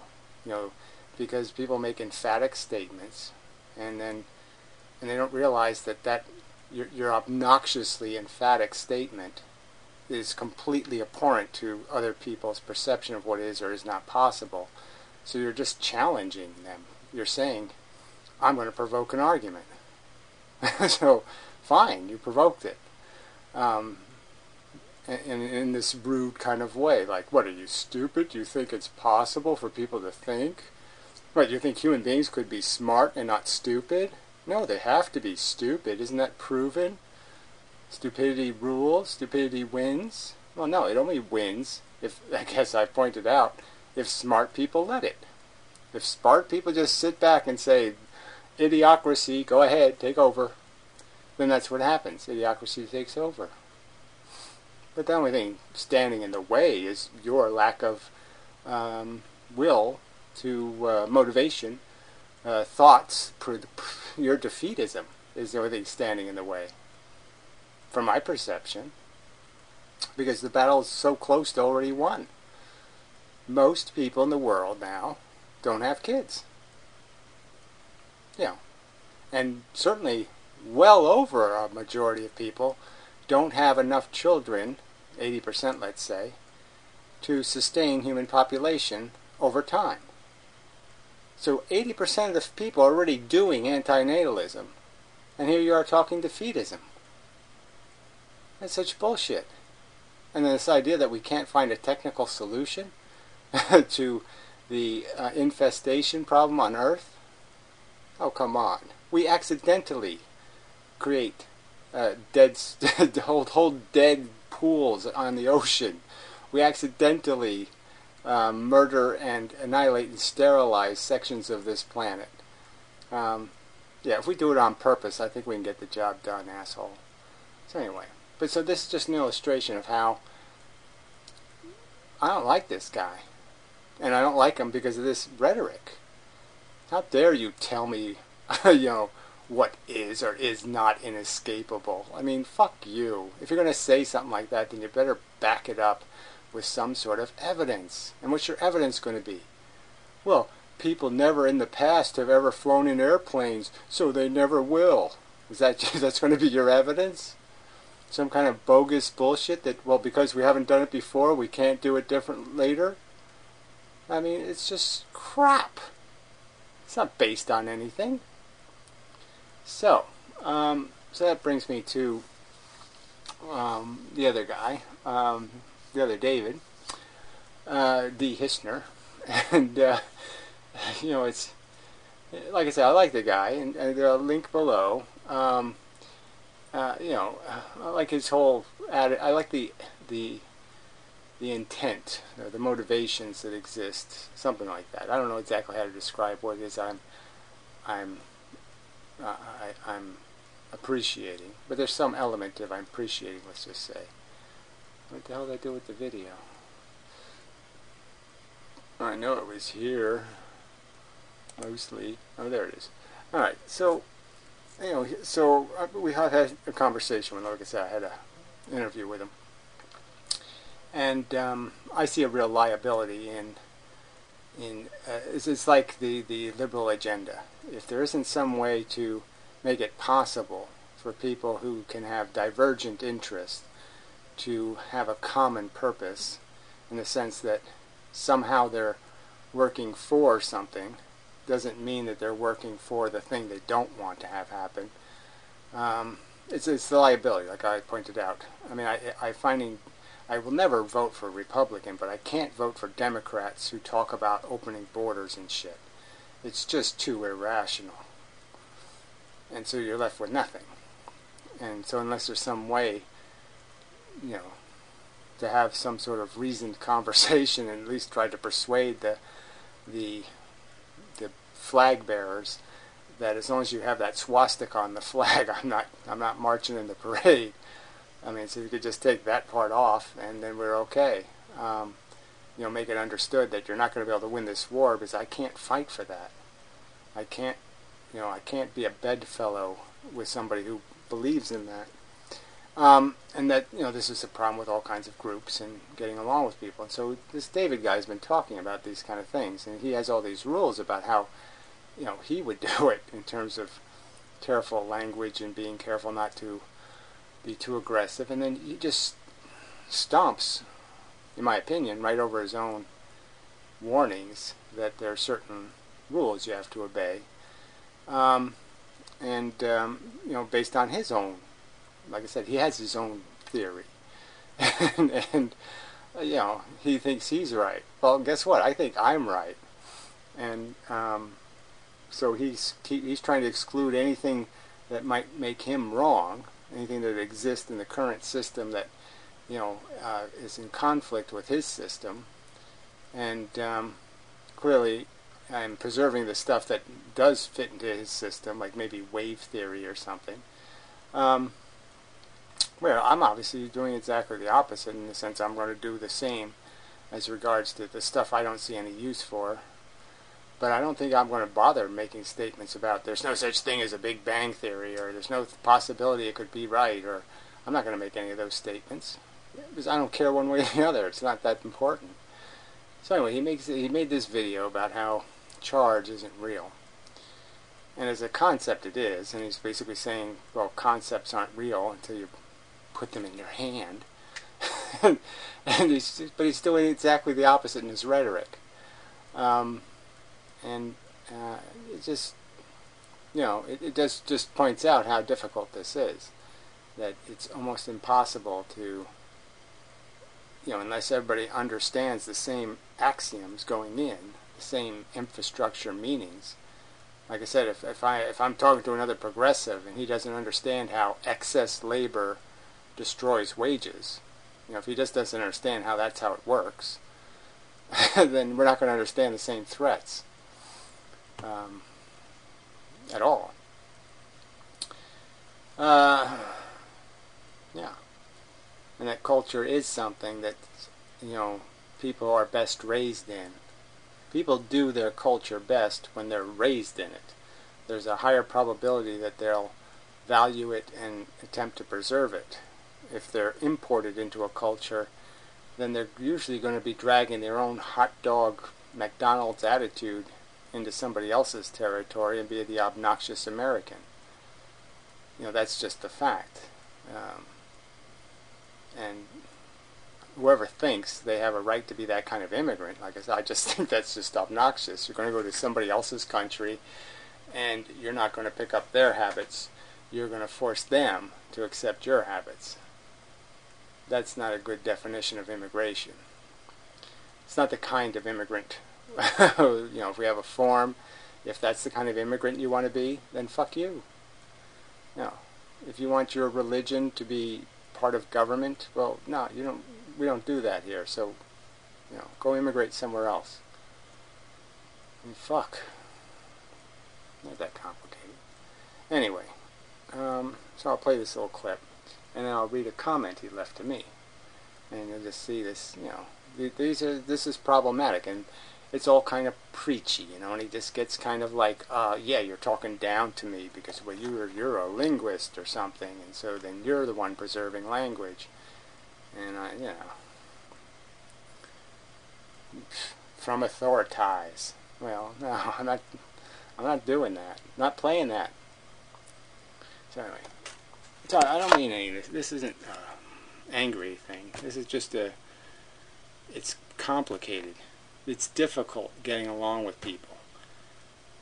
because people make emphatic statements, and they don't realize that your obnoxiously emphatic statement is completely abhorrent to other people's perception of what is or is not possible. So you're just challenging them. You're saying, I'm going to provoke an argument. So, fine, you provoked it. In this rude kind of way. Like, what, are you stupid? Do you think it's possible for people to think? What, you think human beings could be smart and not stupid? No, they have to be stupid. Isn't that proven? Stupidity rules. Stupidity wins. Well, no, it only wins, if, I guess I pointed out, if smart people let it. If smart people just sit back and say, idiocracy, go ahead, take over, then that's what happens. Idiocracy takes over. But the only thing standing in the way is your lack of will to motivation, thoughts, your defeatism is the only thing standing in the way, from my perception, because the battle is so close to already won. Most people in the world now don't have kids. And certainly well over a majority of people don't have enough children, 80% let's say, to sustain human population over time. So 80% of the people are already doing antinatalism, and here you are talking defeatism. That's such bullshit. And then this idea that we can't find a technical solution to the infestation problem on Earth? Oh, come on. We accidentally create whole dead pools on the ocean. We accidentally murder and annihilate and sterilize sections of this planet. If we do it on purpose, I think we can get the job done, asshole. So anyway, so this is just an illustration of how I don't like this guy. And I don't like him because of this rhetoric. How dare you tell me, what is or is not inescapable? I mean, fuck you. If you're going to say something like that, then you better back it up with some sort of evidence. And what's your evidence going to be? Well, people never in the past have ever flown in airplanes, so they never will. That's going to be your evidence? some kind of bogus bullshit that, well, because we haven't done it before, we can't do it different later. I mean, it's just crap. It's not based on anything. So that brings me to the other guy, the other David, D. Hissner, and it's like I said, I like the guy, and the link below. I like his whole I like the intent, or the motivations that exist, something like that. I don't know exactly how to describe what it is I'm appreciating, but there's some element of I'm appreciating. Let's just say. What the hell did I do with the video? I know it was here, mostly. Oh, there it is. All right, so we have had a conversation with him. Like I said, I had an interview with him, and I see a real liability in it's like the liberal agenda. If there isn't some way to make it possible for people who can have divergent interests to have a common purpose, in the sense that somehow they're working for something, doesn't mean that they're working for the thing they don't want to have happen. It's the liability, like I pointed out. I mean, I will never vote for a Republican, but I can't vote for Democrats who talk about opening borders and shit. It's just too irrational. And so you're left with nothing. And so unless there's some way, to have some sort of reasoned conversation and at least try to persuade the flag bearers that as long as you have that swastika on the flag, I'm not marching in the parade. I mean, so you could just take that part off, and then we're okay. Make it understood that you're not going to be able to win this war, because I can't fight for that. I can't be a bedfellow with somebody who believes in that. And that, this is a problem with all kinds of groups and getting along with people. And so this David guy's been talking about these kind of things, and he has all these rules about how, he would do it in terms of careful language and being careful not to be too aggressive. And then he just stomps, in my opinion, right over his own warnings that there are certain rules you have to obey. Based on his own, like I said, he has his own theory. and he thinks he's right. Well, guess what? I think I'm right. And so he's trying to exclude anything that might make him wrong, anything that exists in the current system that is in conflict with his system. And clearly I'm preserving the stuff that does fit into his system, like maybe wave theory or something. Where I'm obviously doing exactly the opposite, in the sense I'm going to do the same as regards to the stuff I don't see any use for. But I don't think I'm going to bother making statements about there's no such thing as a Big Bang Theory, or there's no possibility it could be right, or I'm not going to make any of those statements, because I don't care one way or the other. It's not that important. So anyway, he made this video about how charge isn't real. And as a concept it is, and he's basically saying, well, concepts aren't real until you put them in your hand. But he's doing exactly the opposite in his rhetoric. It just, it just points out how difficult this is. That it's almost impossible to, unless everybody understands the same axioms going in, the same infrastructure meanings. Like I said, if I'm talking to another progressive and he doesn't understand how excess labor destroys wages, if he just doesn't understand how that's how it works, then we're not going to understand the same threats at all. Yeah. And that culture is something that, people are best raised in. People do their culture best when they're raised in it. There's a higher probability that they'll value it and attempt to preserve it. If they're imported into a culture, then they're usually going to be dragging their own hot dog McDonald's attitude into somebody else's territory and be the obnoxious American. That's just the fact. And whoever thinks they have a right to be that kind of immigrant, like I said, I just think that's just obnoxious. You're going to go to somebody else's country, and you're not going to pick up their habits. You're going to force them to accept your habits. That's not a good definition of immigration. It's not the kind of immigrant. If we have a form, if that's the kind of immigrant you want to be, then fuck you. If you want your religion to be part of government, well, no, you don't. We don't do that here. So, go immigrate somewhere else. Fuck. Not that complicated. Anyway, so I'll play this little clip, and then I'll read a comment he left to me, and you'll just see this. This is problematic, and it's all kind of preachy, and he just gets kind of like, yeah, you're talking down to me because, well, you're a linguist or something, and so then you're the one preserving language, and from authoritize. Well, no, I'm not doing that. I'm not playing that. So anyway, I don't mean any of this. This isn't angry thing. This is just it's complicated. It's difficult getting along with people,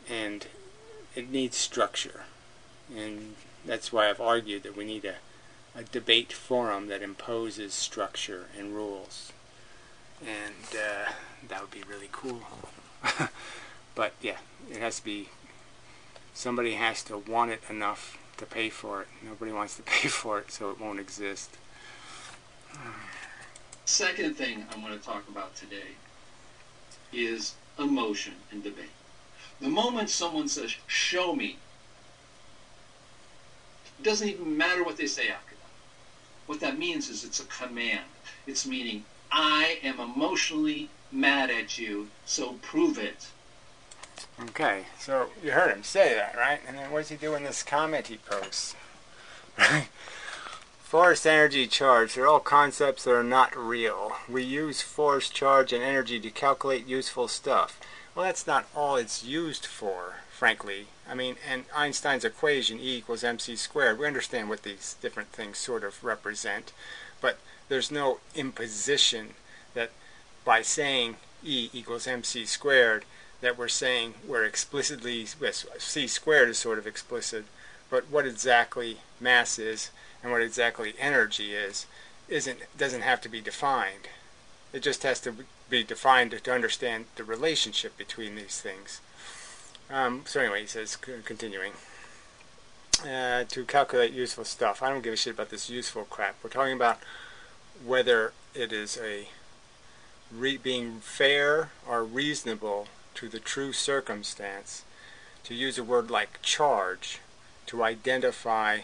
and it needs structure, and that's why I've argued that we need a debate forum that imposes structure and rules, and that would be really cool. But yeah, it has to be, somebody has to want it enough to pay for it. Nobody wants to pay for it, so it won't exist. Second thing I'm going to talk about today is emotion and debate. The moment someone says, show me, it doesn't even matter what they say after that. What that means is it's a command. It's meaning, I am emotionally mad at you, so prove it. Okay, so you heard him say that, right? And then what does he do in this comment he posts? Right? Force, energy, charge, they're all concepts that are not real. We use force, charge, and energy to calculate useful stuff. Well, that's not all it's used for, frankly. I mean, and Einstein's equation, E equals mc squared, we understand what these different things sort of represent, but there's no imposition that by saying E equals mc squared, that we're saying we're explicitly, c squared is sort of explicit, but what exactly mass is and what exactly energy is doesn't have to be defined. It just has to be defined to understand the relationship between these things. So anyway, he says, continuing, to calculate useful stuff. I don't give a shit about this useful crap. We're talking about whether it is being fair or reasonable to the true circumstance to use a word like charge to identify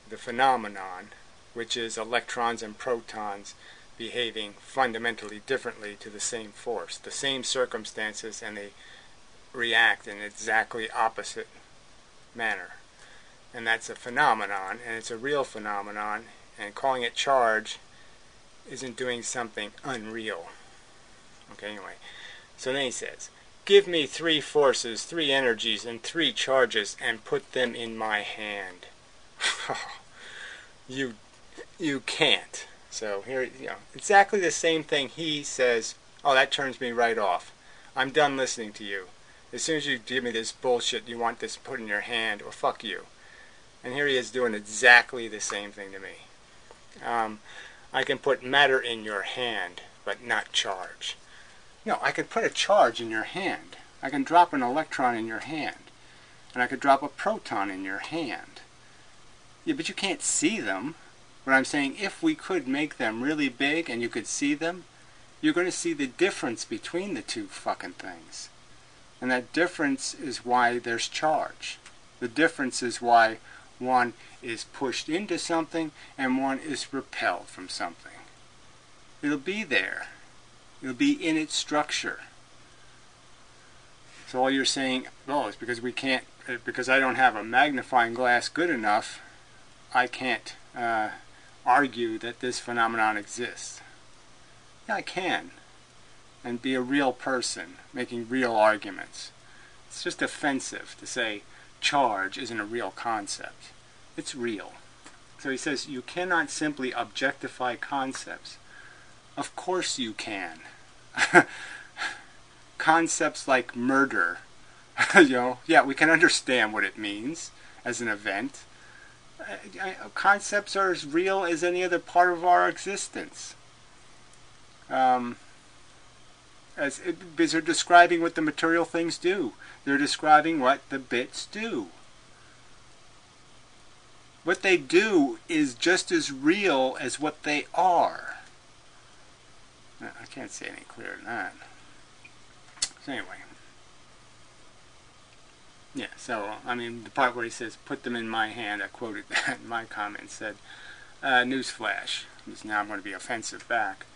the phenomenon, which is electrons and protons behaving fundamentally differently to the same force, the same circumstances, and they react in exactly opposite manner. And that's a phenomenon, and it's a real phenomenon, and calling it charge isn't doing something unreal. Okay, anyway. So then he says, give me 3 forces, 3 energies, and 3 charges, and put them in my hand. You can't. So here, exactly the same thing he says, oh, that turns me right off. I'm done listening to you. As soon as you give me this bullshit, you want this put in your hand, well, fuck you. And here he is doing exactly the same thing to me. I can put matter in your hand, but not charge. I could put a charge in your hand. I can drop an electron in your hand. And I could drop a proton in your hand. Yeah, but you can't see them. But I'm saying, if we could make them really big and you could see them, you're going to see the difference between the two fucking things. And that difference is why there's charge. The difference is why one is pushed into something and one is repelled from something. It'll be there. It'll be in its structure. So all you're saying, oh, it's because we can't, because I don't have a magnifying glass good enough, I can't argue that this phenomenon exists. Yeah, I can. And be a real person, making real arguments. It's just offensive to say charge isn't a real concept. It's real. So he says, you cannot simply objectify concepts. Of course you can. Concepts like murder, yeah, we can understand what it means as an event. Concepts are as real as any other part of our existence. Because they're describing what the material things do. They're describing what the bits do. What they do is just as real as what they are. I can't say any clearer than that. So anyway. Yeah, so, I mean, the part where he says, put them in my hand, I quoted that in my comment, said, newsflash, because now I'm going to be offensive back.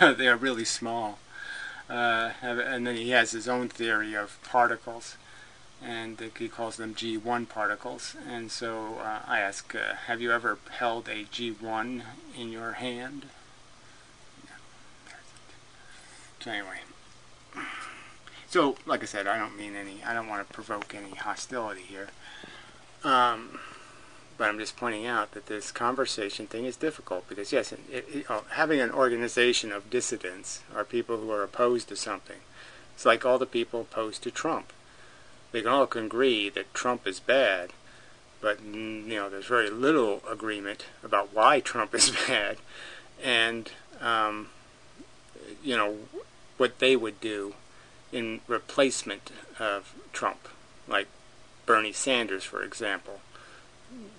They are really small. And then he has his own theory of particles, and he calls them G1 particles. And so I ask, have you ever held a G1 in your hand? No. So anyway. So, like I said, I don't want to provoke any hostility here. But I'm just pointing out that this conversation thing is difficult because, yes, having an organization of dissidents or people who are opposed to something, it's like all the people opposed to Trump. They can all agree that Trump is bad, but there's very little agreement about why Trump is bad, and what they would do in replacement of Trump, like Bernie Sanders, for example.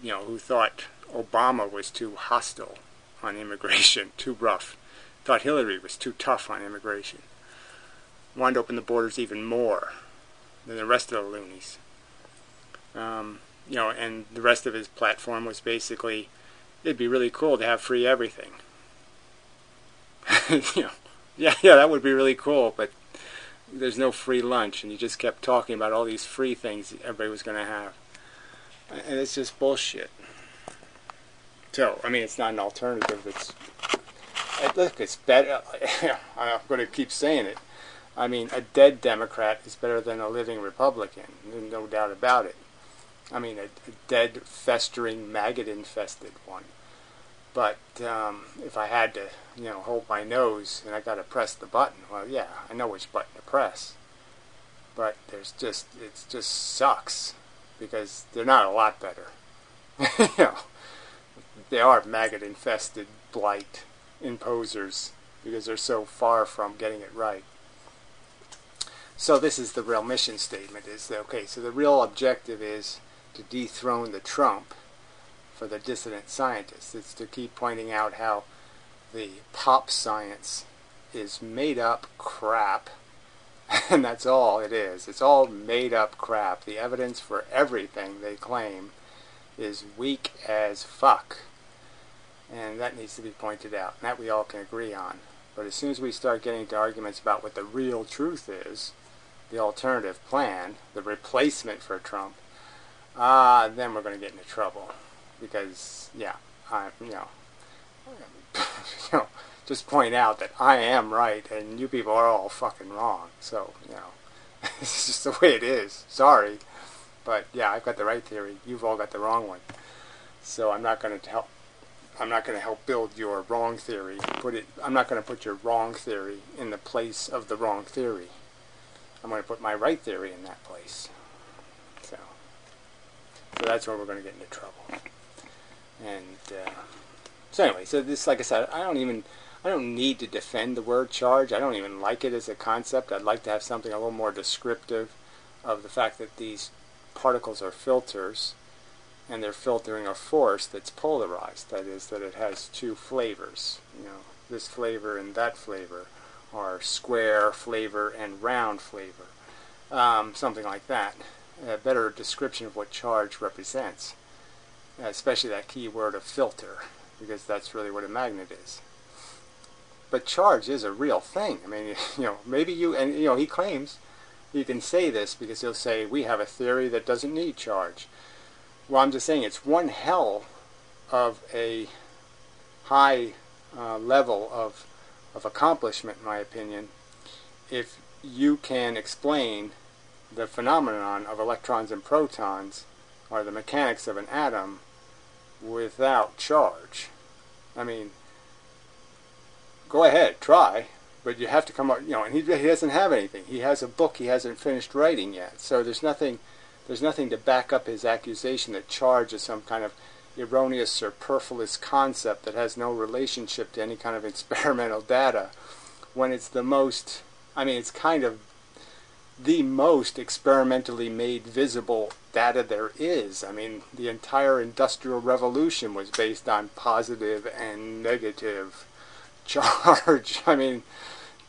Who thought Obama was too hostile on immigration, too rough, thought Hillary was too tough on immigration, wanted to open the borders even more than the rest of the loonies. And the rest of his platform was basically, it'd be really cool to have free everything. Yeah, that would be really cool, but there's no free lunch, and he just kept talking about all these free things everybody was going to have. And it's just bullshit. So, I mean, it's not an alternative. It's better. I'm going to keep saying it. I mean, a dead Democrat is better than a living Republican. There's no doubt about it. I mean, a dead, festering, maggot-infested one. But if I had to, hold my nose and I got to press the button, well, yeah, I know which button to press. But it just sucks. Because they're not a lot better. They are maggot-infested blight imposers because they're so far from getting it right. So this is the real mission statement. So the real objective is to dethrone the Trump for the dissident scientists. It's to keep pointing out how the pop science is made up crap. And that's all it is. It's all made up crap. The evidence for everything they claim is weak as fuck. And that needs to be pointed out. And that we all can agree on. But as soon as we start getting into arguments about what the real truth is, the alternative plan, the replacement for Trump, then we're going to get into trouble. Because, just point out that I am right and you people are all fucking wrong. So, it's just the way it is. Sorry. But, yeah, I've got the right theory. You've all got the wrong one. So I'm not going to help build your wrong theory. I'm not going to put your wrong theory in the place of the wrong theory. I'm going to put my right theory in that place. So that's where we're going to get into trouble. And, so anyway, so this, like I said, I don't need to defend the word charge. I don't even like it as a concept. I'd like to have something a little more descriptive of the fact that these particles are filters, and they're filtering a force that's polarized. That is, that it has two flavors. This flavor and that flavor, or square flavor and round flavor. Something like that. A better description of what charge represents. Especially that key word of filter, because that's really what a magnet is. But charge is a real thing. I mean, maybe he claims you can say this because he'll say, we have a theory that doesn't need charge. Well, I'm just saying it's one hell of a high level of accomplishment, in my opinion, if you can explain the phenomenon of electrons and protons, or the mechanics of an atom, without charge. I mean, go ahead, try, but you have to come up, and he doesn't have anything. He has a book he hasn't finished writing yet, so there's nothing to back up his accusation that charge is some kind of erroneous, superfluous concept that has no relationship to any kind of experimental data, when it's it's kind of the most experimentally made visible data there is. I mean, the entire Industrial Revolution was based on positive and negative charge. I mean,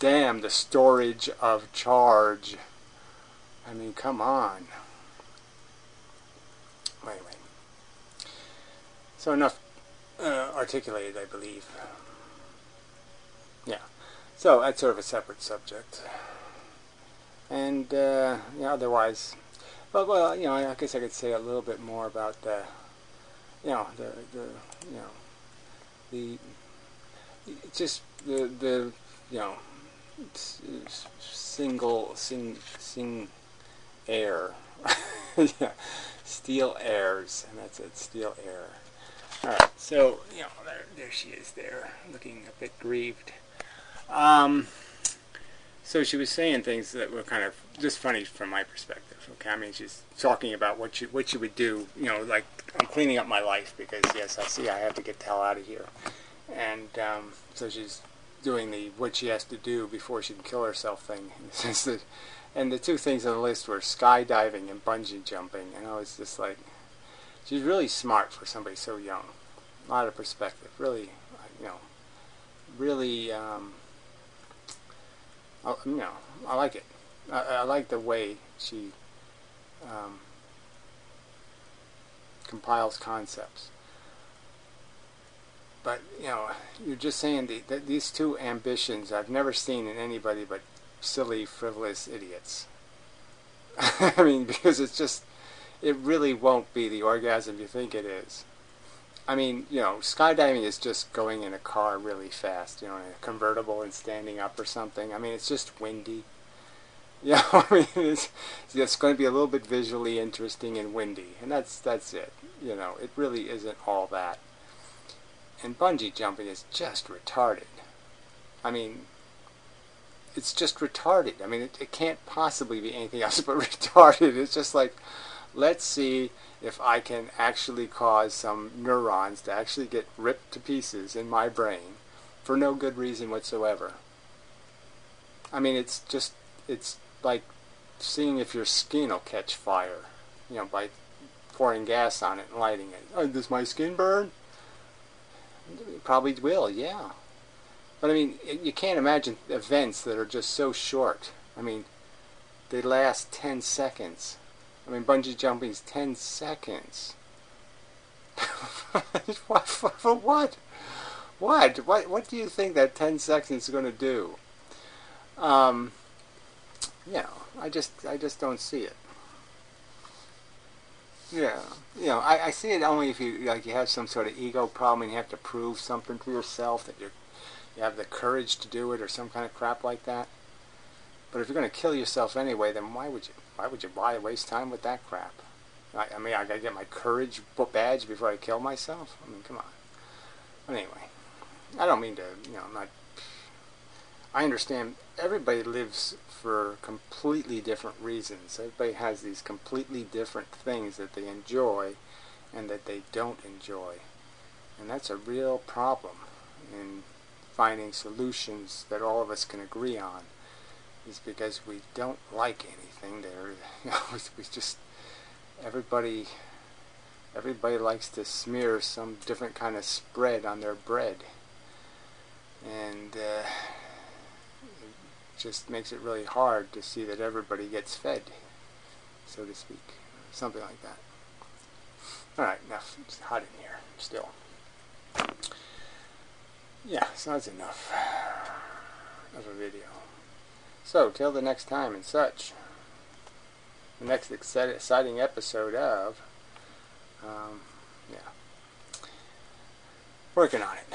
damn, the storage of charge. I mean, come on. Anyway. So enough articulated, I believe. Yeah. So that's sort of a separate subject. And otherwise, well, I guess I could say a little bit more about the sing air, yeah, steel airs, and that's it, steel air. All right, so there she is, there, looking a bit grieved. So she was saying things that were kind of just funny from my perspective. Okay, I mean, she's talking about what you would do. Like, I'm cleaning up my life because, yes, I have to get the hell out of here. And so she's doing the what she has to do before she can kill herself thing. And the two things on the list were skydiving and bungee jumping. And I was just like, she's really smart for somebody so young. A lot of perspective. Really, really. I like it. I like the way she compiles concepts. But, you're just saying that these two ambitions I've never seen in anybody but silly, frivolous idiots. I mean, because it really won't be the orgasm you think it is. I mean, skydiving is just going in a car really fast, in a convertible and standing up or something. I mean, it's just windy. I mean, it's going to be a little bit visually interesting and windy, and that's it. It really isn't all that. And bungee jumping is just retarded. I mean, it's just retarded. I mean, it can't possibly be anything else but retarded. It's just like, let's see if I can actually cause some neurons to actually get ripped to pieces in my brain for no good reason whatsoever. I mean, it's like seeing if your skin will catch fire, by pouring gas on it and lighting it. Oh, does my skin burn? It probably will, yeah. But I mean, you can't imagine events that are just so short. I mean, they last 10 seconds. I mean, bungee jumping's 10 seconds. For what? What do you think that 10 seconds is going to do? I just don't see it. Yeah, I see it only if you have some sort of ego problem and you have to prove something to yourself that you have the courage to do it or some kind of crap like that. But if you're going to kill yourself anyway, then why would you waste time with that crap? I mean, I got to get my courage badge before I kill myself? I mean, come on. But anyway, I don't mean to, I understand everybody lives for completely different reasons. Everybody has these completely different things that they enjoy and that they don't enjoy. And that's a real problem in finding solutions that all of us can agree on. Is because we don't like anything there. We just everybody likes to smear some different kind of spread on their bread, and it just makes it really hard to see that everybody gets fed, so to speak, something like that. All right, enough. It's hot in here still. Yeah, so that's enough of a video. So, till the next time and such, the next exciting episode of, working on it.